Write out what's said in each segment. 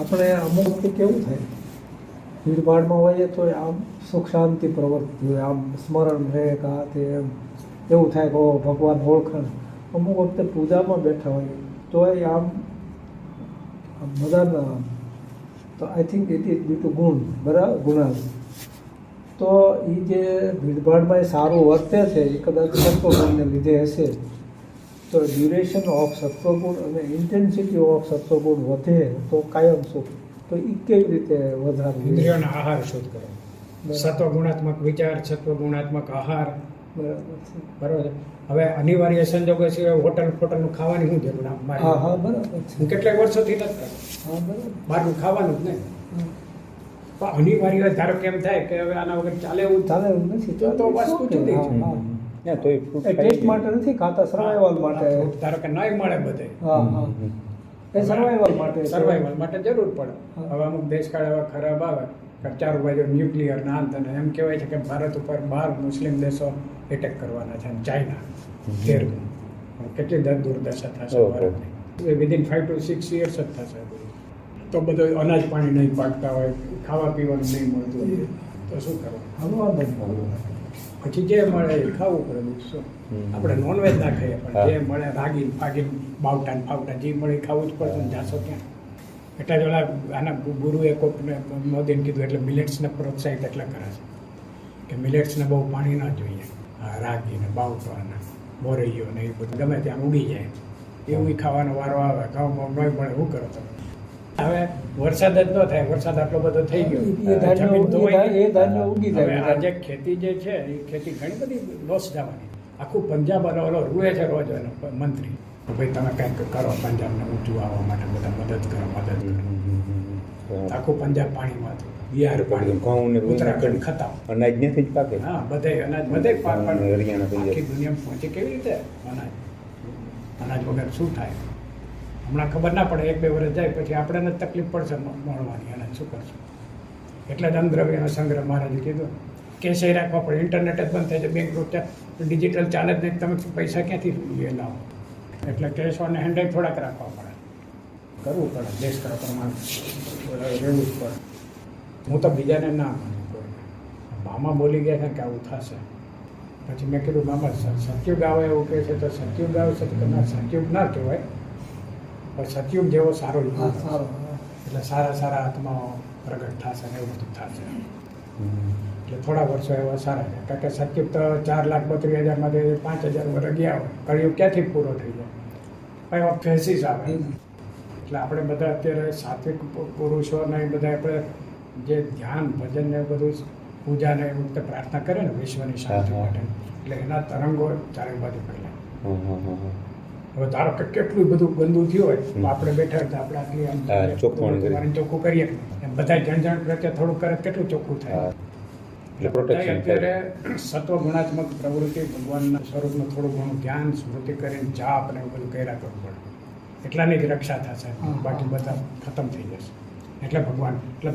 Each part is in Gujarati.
આપણે અમુક વખતે કેવું થાય, ભીડભાડમાં હોઈએ તો આમ સુખ શાંતિ પ્રવર્તતી હોય, આમ સ્મરણ રહે કે આ તે એમ એવું થાય કે ભગવાન ઓળખાણ. અમુક વખતે પૂજામાં બેઠા હોઈએ તો આમ બધાના, તો I think it is due to ગુણ, બરાબર, ગુણાલ. તો એ જે ભીડભાડમાં એ સારું વર્તે છે એ કદાચ સત્વગુણને લીધે હશે. તો ડ્યુરેશન ઓફ સત્વગુણ અને ઇન્ટેન્સિટી ઓફ સત્વગુણ વધે તો કાયમ સુખ. તો એ કેવી રીતે વધારવું? ઇન્દ્રિયોના આહાર શોધ કરો. સત્વગુણાત્મક વિચાર, સત્વગુણાત્મક આહાર, બરાબર છે. હવે અનિવાર્ય સંજોગો સિવાય હોટલનું ખાવાની શું જરૂર? હા હા, બરાબર છે. હું કેટલાક વર્ષોથી નથી કરતો. હા, બરાબર. બહારનું ખાવાનું જ નહીં. પણ અનિવાર્ય ધારો કેમ થાય કે હવે આના વગર ચાલે એવું નથી તો વસ્તુ જુદી છે. ટેસ્ટ માટે નથી ખાતા, સર્વાઈવલ માટે. ધારો કે નહીં મળે બધે, હા હા, એ સર્વાઈવલ માટે, સર્વાઈવલ માટે જરૂર પડે. હવે અમુક દેશકાળ એવા ખરાબ આવે કે ચાર બાજુ ન્યુક્લિયર ના અંત, અને એમ કહેવાય છે કે ભારત ઉપર 12 મુસ્લિમ દેશો એટેક કરવાના છે, અને ચાઇના 13. કેટલી દુર્દશા થશે ભારતની. વિધિન 5 to 6 years જ થશે. તો બધું અનાજ પાણી નહીં પાકતા હોય, ખાવા પીવાનું નહીં મળતું હોય, તો શું કરવું? પછી જે મળે એ ખાવું પડે. શું આપણે નોનવેજ ના ખાઈએ, પણ જે મળે રાગીન ફાગીન બાવટા ફાવટા જે મળે એ ખાવું જ પડે. જાશો ક્યાં? એટલા જ ઓલા આના ગુરુએ કોકને મોદીને કીધું એટલે મિલેટ્સને પ્રોત્સાહિત એટલે કરે છે કે મિલેટ્સને બહુ પાણી ના જોઈએ. હા, રાગીને બાવટાને મોરૈયો ને એ બધું ગમે ત્યાં ઉગી જાય એવું ખાવાનો વારો આવે. ઘઉં નહીં મળે, શું કરો તમે? હવે વરસાદ જ ન થાય, વરસાદ આટલો બધો થઈ ગયો, હવે આ જે ખેતી જે છે એ ખેતી ઘણી બધી લોસ જવાની. આખું પંજાબ ઓલો રૂએ છે રોજ એનો મંત્રી, ભાઈ તમે કંઈક કરો પંજાબને ઊંચું આવવા માટે, બધા મદદ કરો. આખું પંજાબ પાણીમાં હતું, બિહાર પાણી, ઉત્તરાખંડ ખતમ, અનાજ નથી જ પાકે. હા, બધે અનાજ બધે પાકવાનું. આખી દુનિયામાં પહોંચે કેવી રીતે અનાજ વગર શું થાય? હમણાં ખબર ના પડે, 1-2 વર્ષ જાય પછી આપણને તકલીફ પડશે મળવાની, અનાજ શું કરશું? એટલે જ અન્નદ્રવ્યનો સંગ્રહ મહારાજે કીધું, કેશ રાખવા પડે. ઇન્ટરનેટ જ બંધ થાય છે, બેંક રૂટ ડિજિટલ ચાલે જ નહીં, તમે પૈસા ક્યાંથી લાવો? એટલે કેશ ઓન હેન્ડ થોડાક રાખવા પડે, કરવું પડે, દેશ કરવા પ્રમાણે રહેવું જ પડે. હું તો બીજાને ના માનું. મામા બોલી ગયા છે કે આવું થશે, પછી મેં કીધું મામા સત્યુગ આવે એવું કહે છે તો સત્યુગ આવે છે તો ના, સત્યુગ ના કહેવાય, પણ સત્યુગ જેવો સારો એટલે સારા આત્માઓ પ્રગટ થશે ને એવું બધું થશે. એટલે થોડા વર્ષો એવા સારા છે, કારણ કે સત્યુગ તો 4,32,000માંથી 5,000 વર્ષ ગયા હોય, કળિયુગ ક્યાંથી પૂરો થઈ જાય? એવા ફેસીસ આવે. એટલે આપણે બધા અત્યારે સાત્વિક પુરુષોને એ બધા આપણે જે ધ્યાન ભજન ને બધું પૂજા ને એ વખતે પ્રાર્થના કરે ને વિશ્વની શાંતિ માટે, એટલે એના તરંગો ચારે બાજુ ફેલાય. હવે ધારો કે કેટલું બધું ગંદુ થયું હોય તો આપણે બેઠા હતા, આપણે આટલી ચોખ્ખું કરીએ, એમ બધા જણ પ્રત્યે થોડું કરે કેટલું ચોખ્ખું થાય. અત્યારે સત્વગુણાત્મક પ્રવૃત્તિ, ભગવાનના સ્વરૂપનું થોડું ઘણું ધ્યાન સ્મૃતિ કરીને જાપ ને એવું બધું કર્યા કરવું પડે. એટલાની જ રક્ષા થશે, બાકી બધા ખતમ થઈ જશે. એટલે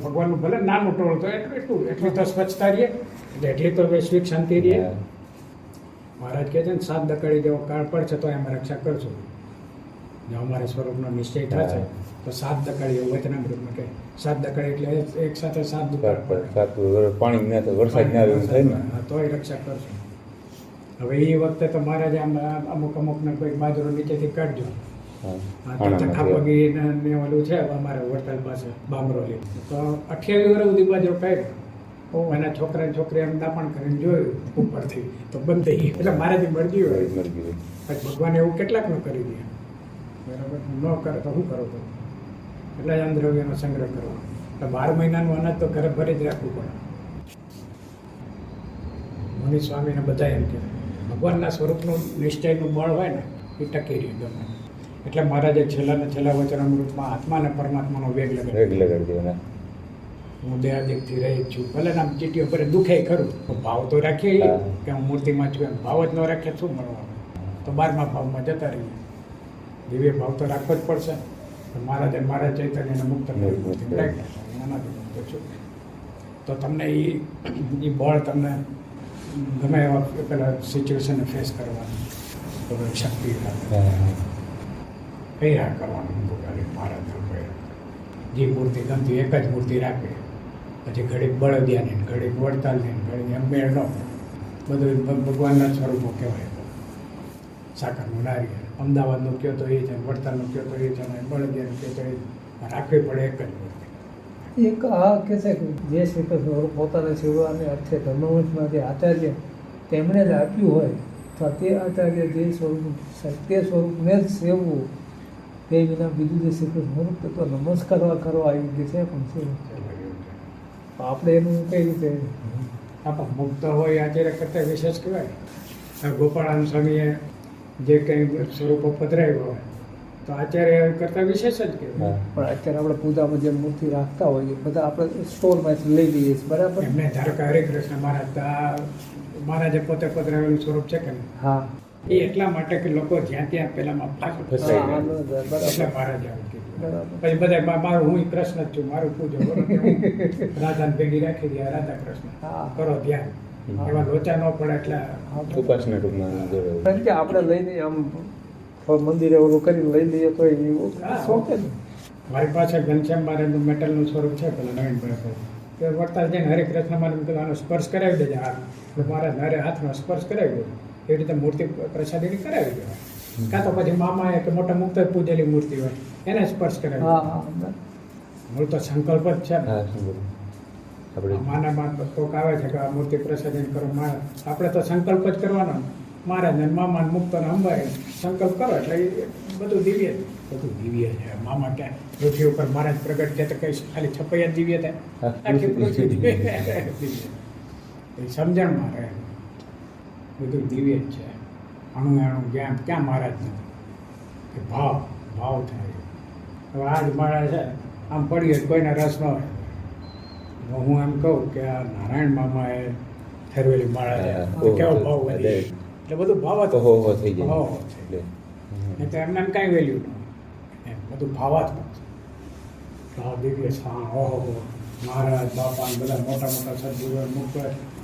ભગવાનનું ભલે નાનું ટોળ તો એટલી તો સ્વચ્છતા રહીએ, એટલી તો વૈશ્વિક શાંતિ રહીએ. મહારાજ કહે છે ને 7 દકડી જેવો કાળ પડશે તો એમાં રક્ષા કરશું. જો અમારા સ્વરૂપનો નિશ્ચય થશે તો 7 દકડી એવું વચનામૃતમાં કહે, 7 દકડી એટલે એક સાથે 7 દુકાળ પાણી ના થાય, વરસાદ ના આવે થાય ને, તોય રક્ષા કરશું. હવે એ વખતે તો મહારાજ આમ અમુકને કોઈ બાજરો નીચેથી કાઢજો. ચખાપગી ને ઓલું છે અમારે હોટલ પાસે બામરોલી, તો 28 વર્ષ સુધી બાજરો કાઢ્યો. એના છોકરા છોકરી એમ દાપણ કરીને જોયું ઉપરથી તો બંધ થઈ ગયું. એટલે મારાથી મરજી હોય, ભગવાન એવું કેટલાક ન કરી દે, બરાબર? ન કરે તો શું કરો? તો એટલે જ અન્નદ્રવ્યનો સંગ્રહ કરવો. એટલે 12 મહિનાનું અનાજ તો ઘરે ભરી જ રાખવું પડે. મુનિ સ્વામીને બધા એમ કહે ભગવાનના સ્વરૂપનું નિશ્ચયનું બળ હોય ને એ ટકી રહ્યું ગમે. એટલે મહારાજે છેલ્લા વચનામૃતમાં આત્મા અને પરમાત્માનો વેગ લગાડી. હું દેહાદિકથી રહી છું, ભલે નામ ચીટીઓ પર દુખે ખરું, ભાવ તો રાખીએ કે હું મૂર્તિમાં છું, એમ ભાવ જ ન રાખીએ શું મળવાનું? તો 12મા ભાવમાં જતા રહીએ. દિવ્ય ભાવ તો રાખવો જ પડશે. મારા ચૈતન્યને મુક્ત તો તમને એ બળ તમને ગમે એવા પેલા સિચ્યુએશનને ફેસ કરવાની શક્તિ કઈ કરવાનું મારા જે મૂર્તિ ગમતી એક જ મૂર્તિ રાખે, પછી ઘડીક બળદિયાની ને ઘડીક વડતાલની ને ઘડીક એમ મેળ ન પડે. બધું ભગવાનના સ્વરૂપો કહેવાય. સાકરનું નારિયેળ અમદાવાદનું કહો તો એ છે, વડતાલનું કહો તો એ છે, અને બળદિયાનું કહો તો એ રાખવી પડે એક જ મૂર્તિ. એક આ કહે છે કે જે શ્રી કૃષ્ણ પોતાના સેવાને અર્થે ધર્મવંશના જે આચાર્ય તેમણે જ આપ્યું હોય તો તે આચાર્ય જે સ્વરૂપ તે સ્વરૂપને જ સેવવું, તે વિના બીજું જે શ્રી કૃષ્ણ સ્વરૂપ તો નમસ્કાર કરવા આવી ગઈ છે પણ છે. તો આપણે એનું કઈ રીતે આપણા મુક્ત હોય આચાર્ય કરતાં વિશેષ કહેવાય. આ ગોપાળાન સ્વામીએ જે કંઈ સ્વરૂપો પધરાવ્યો હોય તો આચાર્ય કરતાં વિશેષ જ કહેવાય. પણ અત્યારે આપણે પૂજામાં જે મૂર્તિ રાખતા હોઈએ બધા આપણે સ્ટોરમાંથી લઈ લઈએ છીએ બરાબર. એમને ધારો કે હરિકૃષ્ણ મહારાજે પોતે પધરાવેલું સ્વરૂપ છે કે નહીં, હા એ એટલા માટે કે લોકો જ્યાં ત્યાં પેલામાં પાછું ફસાઈ હા, ગયા. બરાબર એટલે મહારાજે આવું કીધું. બરાબર. પછી બધા મારું હું કૃષ્ણ જ છું, મારું પૂજો કરો કે હું રાધાને ભેગી રાખી દે, રાધા કૃષ્ણ હા. કરો ધ્યાન. એવા લોચા ન પડે એટલે ઉપાસના ટૂંકમાં જોડે. કારણ કે આપણે લઈને આમ મંદિરે ઓલું કરીને લઈ લઈએ તો એવું શોખે ને. મારી પાસે ઘનશ્યામ મહારાજનું મેટલનું સ્વરૂપ છે પેલા નવીનભાઈ કે વડતાલ જઈને હરિકૃષ્ણ મહારાજ કીધું આનો સ્પર્શ કરાવી દેજે હાથ. મહારાજ હરે હાથનો સ્પર્શ કરાવી દેજો. એવી રીતે મૂર્તિ પ્રસાદીની કરાવી દેવાય. કાં તો પછી મામાએ કે મોટા મુક્ત પૂજેલી મૂર્તિ હોય એને સ્પર્શ કરાવી હા દેવાય. હા મૂળ તો સંકલ્પ જ છે ને. હા સમજો. આપણે માનામાં કોક આવે છે કે આ મૂર્તિ પ્રસાદન કરો મહારાજ, આપણે તો સંકલ્પ જ કરવાનો. મહારાજને મામાને મુક્તને અંબારે સંકલ્પ કરો એટલે એ બધું દિવ્ય છે. મામા ક્યાં પૃથ્વી ઉપર મહારાજ પ્રગટ છે તો કઈ ખાલી છપૈયા દિવ્ય થાય, આખી પૃથ્વી દિવ્ય. એ સમજણમાં રહે, બધું દિવ્ય જ છે. અણુ જ્યાં ક્યાં મહારાજ નથી કે ભાવ થાય. હવે આજ મહારાજ છે આમ પડીએ કોઈને રસ ન હોય. હું એમ કહું કે આ નારાયણ મામાએ ઠેરવેલી માળા છે, તો કેવો ભાવ વધી જાય. એટલે બધું ભાવ જ ઓહો હો થઈ જાય. ભાવ છે. એટલે નહીં તો એમને એમ કાંઈ વેલ્યુ ન હોય. એમ બધું ભાવાત્મક છે. ભાવ દિવ્ય સ્થાન, ઓહો મહારાજ બાપા ને બધા મોટા મોટા સદગુરુઓ મુક્ત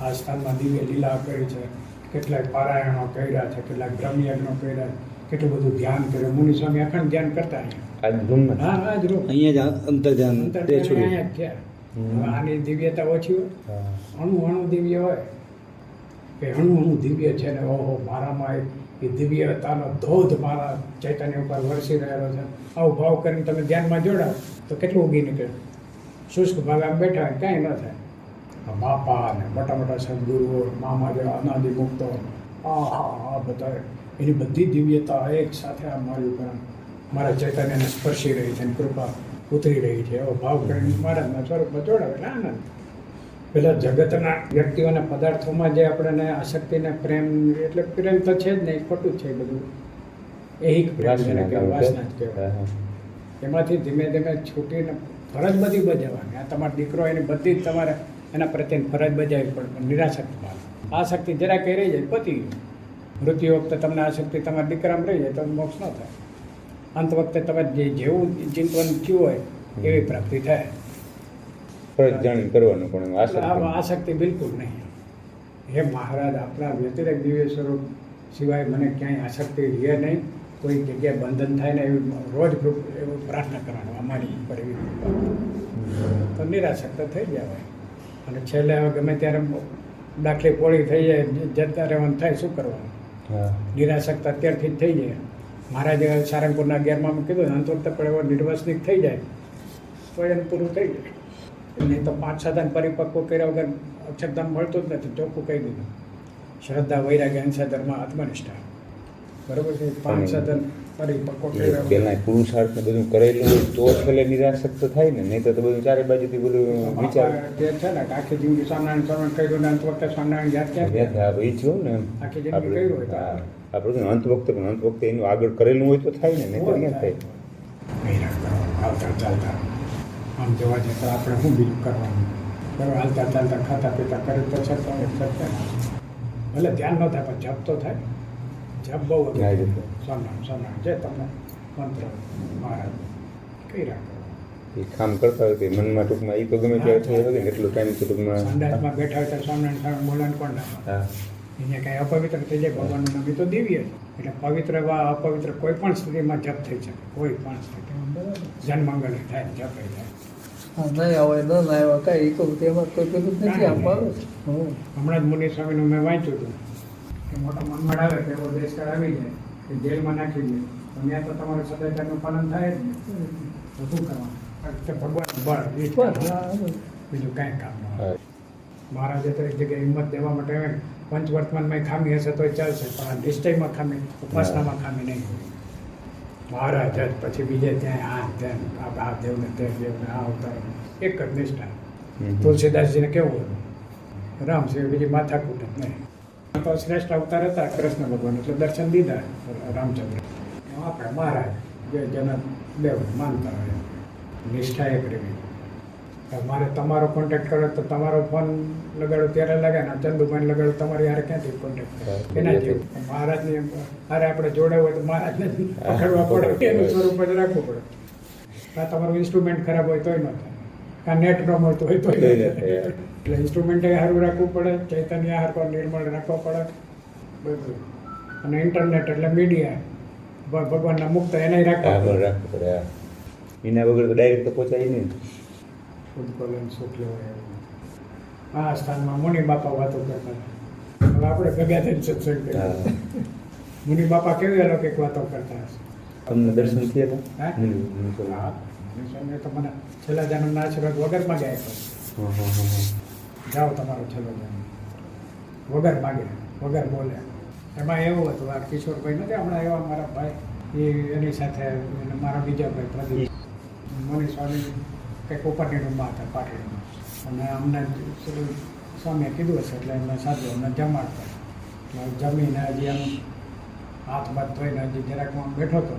આ સ્થાનમાં દિવ્ય લીલા કરી છે. કેટલાક પારાયણો કર્યા છે, કેટલાક બ્રહ્મયજ્ઞો કર્યા, કેટલું બધું ધ્યાન કર્યું. મુનિ સ્વામી અખંડ ધ્યાન કરતા અહીંયા. આજ રૂમમાં હા હા જરૂર અહીંયા જ અંતર્જાન તે છોડ્યું. અહીંયા જ છે. હવે આની દિવ્યતા ઓછી હોય, અણુ દિવ્ય હોય કે અણુ દિવ્ય છે ને ઓહો મારામાં એ દિવ્યતાનો ધોધ મારા ચૈતન્ય ઉપર વરસી રહેલો છે. આવું ભાવ કરીને તમે ધ્યાનમાં જોડાઓ તો કેટલું ઉગી નીકળે. શુષ્ક ભાવે આમ બેઠા હોય કાંઈ ન થાય. બાપા ને મોટા મોટા સદગુરુઓ મામા જેવા અનાદિ મુક્તો આ બધા એની બધી દિવ્યતા એક સાથે આ મારી ઉપર મારા ચૈતન્યને સ્પર્શી રહી છે અને કૃપા ઉતરી રહી છે એવો ભાવ કરીને મહારાજના સ્વરૂપમાં જોડાવે એટલે આનંદ. પેલા જગતના વ્યક્તિઓના પદાર્થોમાં જે આપણને આસક્તિને પ્રેમ, એટલે પ્રેમ તો છે જ નહીં, ખોટું જ છે બધું. એક પ્રેમ જેને કહેવાય, વાસના જ કહેવાય. એમાંથી ધીમે ધીમે છૂટીને ફરજ બધી બજાવવાની. આ તમારો દીકરો એની બધી જ તમારે એના પ્રત્યેની ફરજ બજાવવી પડે, પણ નિરાશક્તિ ભાવ. આસક્તિ જરા કંઈ રહી જાય પતી ગયું. મૃત્યુ વખતે તમને આસક્તિ તમારા દીકરામાં રહી જાય તો મોક્ષ ન થાય. અંત વખતે તમે જેવું ચિંતન થયું હોય એવી પ્રાપ્તિ થાય. ફરજ જાણી કરવાનું પણ આસક્તિ બિલકુલ નહીં. હે મહારાજ આપણા વ્યતિરેક દિવ્ય સ્વરૂપ સિવાય મને ક્યાંય આસક્તિ રહે નહીં, કોઈ જગ્યાએ બંધન થાય ને એવી રોજ એવું પ્રાર્થના કરવાનું અમારી ઉપર એવી તો નિરાસક્ત થઈ જાય. અને છેલ્લે હવે ગમે ત્યારે દાખલી પોળી થઈ જાય, જતા રહેવાનું થાય, શું કરવાનું? નિરાસક્ત અત્યારથી જ થઈ જાય. મહારાજે સારંગપુરના 11માં કીધું અંત વખતે પણ એવો નિર્વસનિક થઈ જાય તો એને પૂરું થઈ જાય. નહીં તો 5 સાધન પરિપક્વ કર્યા વગર અક્ષરધામ મળતું જ નથી. ચોખ્ખું કહી દીધું. શ્રદ્ધા, વૈરાગ્ય, હિંસા, ધર્મ, આત્મનિષ્ઠા. બરાબર છે. 5 સાધન પરિપક્વ કર્યા વગર પેલા પુરુષાર્થ ને બધું કરેલું હોય તો છેલ્લે નિરાસક્ત થાય ને, નહીં તો બધું ચારે બાજુથી બધું વિચાર જે છે ને કે આખી જિંદગી સ્વામિનારાયણ સ્વામી કર્યું ને અંત વખતે સ્વામિનારાયણ યાદ ક્યાં એ થયું ને એમ. આખી જિંદગી કર્યું હોય તો આપણે અંત વખતે પણ અંત વખતે એનું આગળ કરેલું હોય તો થાય ને, નહીં તો ક્યાં થાય. વૈરાગ કરવાનો, હાલતા ચાલતા. આમ જોવા જઈએ તો આપણે શું બીજું કરવાનું? બરાબર, હાલતા ચાલતા ખાતા પીતા કરે તો છતાં ભલે ધ્યાન ન થાય પણ જપ તો થાય. જપ બહુ ના, વધુ. જપ. સ્વામિનારાયણ જે તમને મંત્ર મહારાજ કઈ રાખો. એ કામ કરતા હોય તો એ મનમાં ટૂંકમાં એ તો ગમે ત્યારે થઈ શકે ને એટલો ટાઈમ તો ટૂંકમાં. સંડાસમાં બેઠા હોય તો સ્વામિનારાયણ સ્વામી બોલાને કોણ રાખે? હા એને કાંઈ અપવિત્ર થઈ જાય, ભગવાનનું નામ એ તો દિવ્ય છે. એટલે પવિત્ર વા અપવિત્ર કોઈ પણ સ્થિતિમાં જપ થઈ શકે, કોઈ પણ સ્થિતિમાં. જન્મંગલ થાય, જપ થાય. હા, નહીં આવે ન આવ્યા કાંઈ એ કહું તેમાં કોઈ પેલું જ નથી આમ આવે છે. હમણાં જ મુનિ સ્વામીનું મેં વાંચ્યું હતું કે મોટો મનમડ આવે તો એવો દેશકાળ આવી જાય કે જેલમાં નાખી દે, તો ત્યાં તો તમારું સદાચારનું પાલન થાય જ નહીં. તો શું કરવાનું? તે ભગવાન બળ એ જ કરવાનું. બીજું કાંઈ કામ ન હોય. મહારાજે તો એક જગ્યાએ હિંમત દેવા માટે આવે ને, પંચવર્તમાનમાં ખામી હશે તો ચાલશે, પણ આ નિશ્ચયમાં ખામી, ઉપાસનામાં ખામી નહીં હોય. મહારાજ જ પછી બીજે ત્યાં આ તેમ આ દેવને તે દેવને આ અવતાર, એક જ નિષ્ઠા. તુલસીદાસજીને કેવું હતું? રામ સિવાય બીજી માથાકૂટ જ નહીં. તો શ્રેષ્ઠ અવતાર હતા કૃષ્ણ ભગવાન, એટલે દર્શન દીધા રામચંદ્ર. આપણે મહારાજ જે જન દેવ માનતા હોય, નિષ્ઠા એક રહેવી. મારે તમારો કોન્ટેક્ટ કરો તો તમારો ફોન લગાડો ત્યારે લાગે ને, ચંદુભાઈ લગાડો તમારી યારે ક્યાંથી કોન્ટેક્ટ કરે? એના જેવું મહારાજની હારે આપણે જોડાવું હોય તો મહારાજને પકડવા પડે, એનું સ્વરૂપ જ રાખવું પડે. કાં તમારું ઇન્સ્ટ્રુમેન્ટ ખરાબ હોય તોય ન થાય, કાં નેટ ન મળતું હોય તોય ન થાય. એટલે ઇન્સ્ટ્રુમેન્ટે સારું રાખવું પડે, ચૈતન્ય હારકો નિર્મળ રાખવો પડે બધું. અને ઇન્ટરનેટ એટલે મીડિયા, ભગવાનના મુક્ત એને રાખવા પડે. એના વગર તો ડાયરેક્ટ તો પહોંચાય નહીં. ઉત્કલન સુખ લેવાય આ સ્થાનમાં મુનિ બાપા વાતો કરતા હતા. હવે આપણે ભેગા થઈને સત્સંગ કરીએ. મુનિ બાપા કેવી અલૌકિક વાતો કરતા હશે. તમને દર્શન થયા હા? હતા? હા, મુનિ તો મને છેલ્લા જન્મના આશીર્વાદ વગર માગ્યા હતો. જાઓ તમારો છેલ્લો જન્મ, વગર માગે, વગર બોલે. એમાં એવું હતું, આ કિશોરભાઈ નથી હમણાં એવા મારા ભાઈ, એ એની સાથે મારા બીજા ભાઈ પ્રદીપ મુનિ સ્વામી કંઈક ઉપરની રૂમમાં હતા પાટડીમાં, અને અમને સ્વામીએ કીધું હશે એટલે એમને સાધુ અમને જમાડતા. એટલે જમીને હજી આમ હાથ બાથ ધોઈને હજી જરાક હું બેઠો હતો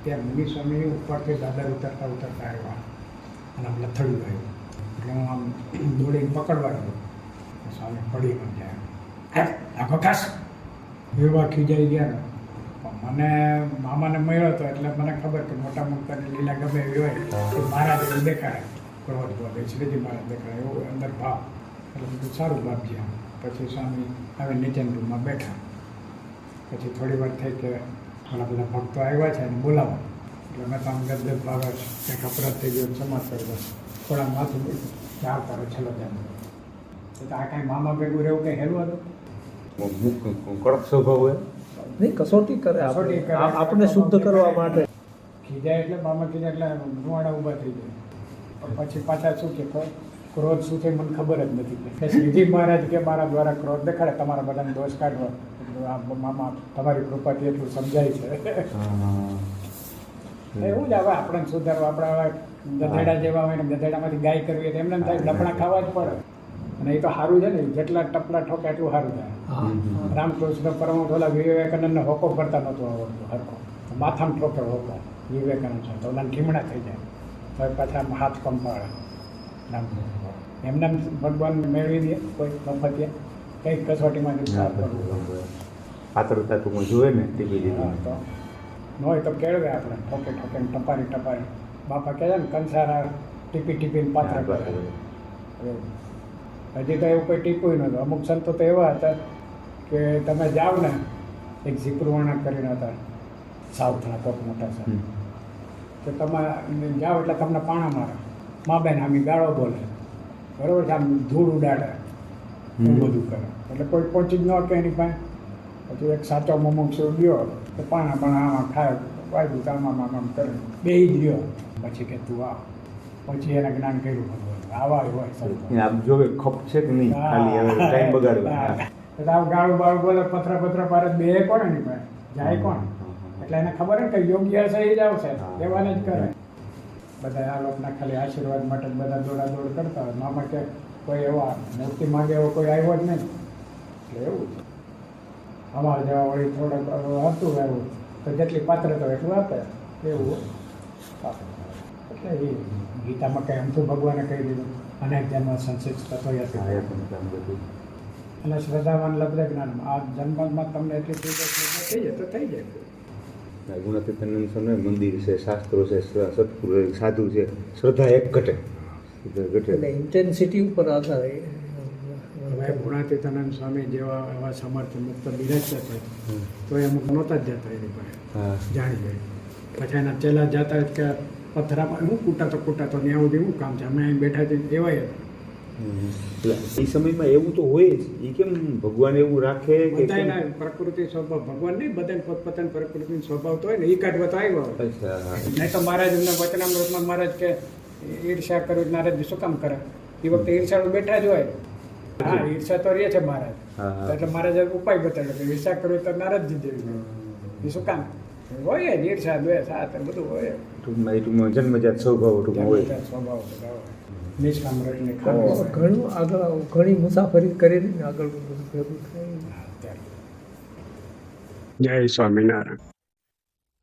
ત્યાં મુનિ સ્વામી ઉપરથી દાદર ઉતરતા ઉતરતા આવ્યા અને આમ લથડ્યું આવ્યું. એટલે હું આમ દોડીને પકડવા ગયો, સ્વામી પડી પણ જાય આખો ખાસ એવા ખીજાઈ ગયા ને. મને મામાને મળ્યો હતો એટલે મને ખબર કે મોટા મોટા લીલા ગમે એવી હોય તો મહારાજ એવું દેખાડે, ક્રોધ બોલે શ્રીજી મહારાજ દેખાડે, એવું અંદર ભાવ. એટલે બધું સારું બાપજી. આમ પછી સ્વામી હવે નીચેના રૂમમાં બેઠા. પછી થોડી વાર થઈ કે ઘણા બધા ભક્તો આવ્યા છે અને બોલાવો. એટલે મેં તો આમ ગદગદ ભાવે કંઈક અપરાધ થઈ ગયો, ક્ષમા કરી દો. થોડા માથું ચાર તારો છેલ્લો જન્મ. તો આ કાંઈ મામા ભેગું રહેવું કંઈ હેલું હતું? કડક સ્વભાવ હોય. નહીં, કસોટી કરે કસોટી કરે. આપણે શુદ્ધ કરવા માટે. ખીજાય એટલે મામા ખીજાય એટલે રૂવાડા ઊભા થઈ જાય. પણ પછી પાછા શું કે ક્રોધ શું છે મને ખબર જ નથી. કે શ્રીજી મહારાજ કે મારા દ્વારા ક્રોધ દેખાડે, તમારા બધાને દોષ કાઢવો. આ મામા તમારી કૃપાથી એટલું સમજાય છે. એવું જ હવે આપણને સુધારવા, આપણા હવે ગધેડા જેવા હોય ને ગધેડામાંથી ગાય કરવી તો એમને થાય લપડા ખાવા જ પડે. અને એ તો સારું છે ને, જેટલા ટપલા ઠોકે એટલું સારું થાય. રામકૃષ્ણ પરમહંસ ઓલા વિવેકાનંદને હોકો કરતા નહોતું આવડતું હરકો, માથામાં ઠોકે હોકો વિવેકાનંદ છે તો ઓલા ઠીમણા થઈ જાય, તો પાછા હાથ કંપાળે. એમને ભગવાન મેળવી દે કોઈ મફતિયા કંઈક કસોટીમાં પાત્ર તાતું જોવે ને તે બી તો ન હોય તો કેળવે આપણે ઠોકે ઠોકે ટપારી ટપારી. બાપા કહે છે ને કંસારા ટીપી ટીપીને પાત્ર કરે. હજી તો એવું કોઈ ટીપું નહોતું. અમુક સંતો તો એવા હતા કે તમે જાઓ ને, એક ઝીપરવાણા કરીને હતા સાઉથના કોક મોટા સાહેબ, તો તમે જાઓ એટલે તમને પાણા મારે, મા બેન આમી ગાળો બોલે, બરાબર છે, આમ ધૂળ ઉડાડે, એવું બધું કરે. એટલે કોઈ પહોંચી જ ન કે એની પાસે. પછી એક સાચો મુમુક્ષુ ગયો તો પાણા પણ આમાં ખાય વાગ્યું તો આમાં કરે, બે જ રહ્યો. પછી કે તું આ, પછી એને જ્ઞાન કર્યું ભગવાન આવા હોય સંતો. આમ જોવે ખપ છે કે નહીં, ખાલી હવે ટાઈમ બગાડવા. એટલે આવું ગાળું બાળું બોલે, પથરા પારે બે કોણ એની પાસે જાય કોણ? એટલે એને ખબર ને કે યોગ્ય હશે એ જ આવશે, એવાને જ કરે. બધા આ લોકોના ખાલી આશીર્વાદ માટે બધા દોડાદોડ કરતા હોય. મામા કે કોઈ એવા મૂર્તિ માગે એવો કોઈ આવ્યો જ નહીં. એટલે એવું છે અમારા જેવા વળી થોડુંક હતું એવું તો જેટલી પાત્રતા હોય એટલું આપે એવું. એટલે એ ગીતામાં કંઈ અમથું ભગવાને કહી દીધું, અનેક જન્મ સંશિત થતો અને શ્રદ્ધાવાન લબ્ધ જ્ઞાન. આ જન્મમાં તમને એટલી થઈ જાય તો થઈ જાય. ગુણાતીતાનંદ સ્વામી મંદિર છે, શાસ્ત્રો છે, સત્પુર સાધુ છે, શ્રદ્ધા એક ઘટે ઘટે. એટલે ઇન્ટેન્સિટી ઉપર આધાર. હવે ભાઈ ગુણાતીતાનંદ સ્વામી જેવા એવા સમર્થ મુક્ત બિરાજતા હતા તો એ અમુક નહોતા જ જતા એની પાસે હા જાણી ગઈ પછી એના ચેલા જતા જ કે પથરામાં હું કૂટાતો ત્યાં સુધી શું કામ છે અમે અહીં બેઠા છીએ એવાય એટલે એ સમયમાં એવું તો હોય જ એ કેમ ભગવાન એવું રાખે કે કેમ? બધાના પ્રકૃતિ સ્વભાવ ભગવાન નહીં બધાને પોતપોતાની પ્રકૃતિ સ્વભાવ તો હોય ને એ કાઢવા તો આવ્યો હોય અચ્છા હા. નહીં તો મહારાજ એમને વચનામૃતમાં મહારાજ કે ઈર્ષા કરવી નારદ શું કામ કરે એ વખતે ઈર્ષાળુ બેઠા જ હોય હા ઈર્ષા તો રહે છે મહારાજ હા, હા. એટલે મહારાજે ઉપાય બતાવ્યો કે ઈર્ષા કરવી તો નારદજી જેવી એ શું કામ હોય જ ઈર્ષા દ્વેષ આ તે બધું હોય ટૂંકમાં જન્મજાત સ્વભાવ ટૂંકમાં હોય સ્વભાવ બધા હોય નિષ્કામ રહીને ખાવું હોય. ઘણું આગળ ઘણી મુસાફરી કરેલી ને આગળ બધું ભેગું થાય જય સ્વામિનારાયણ.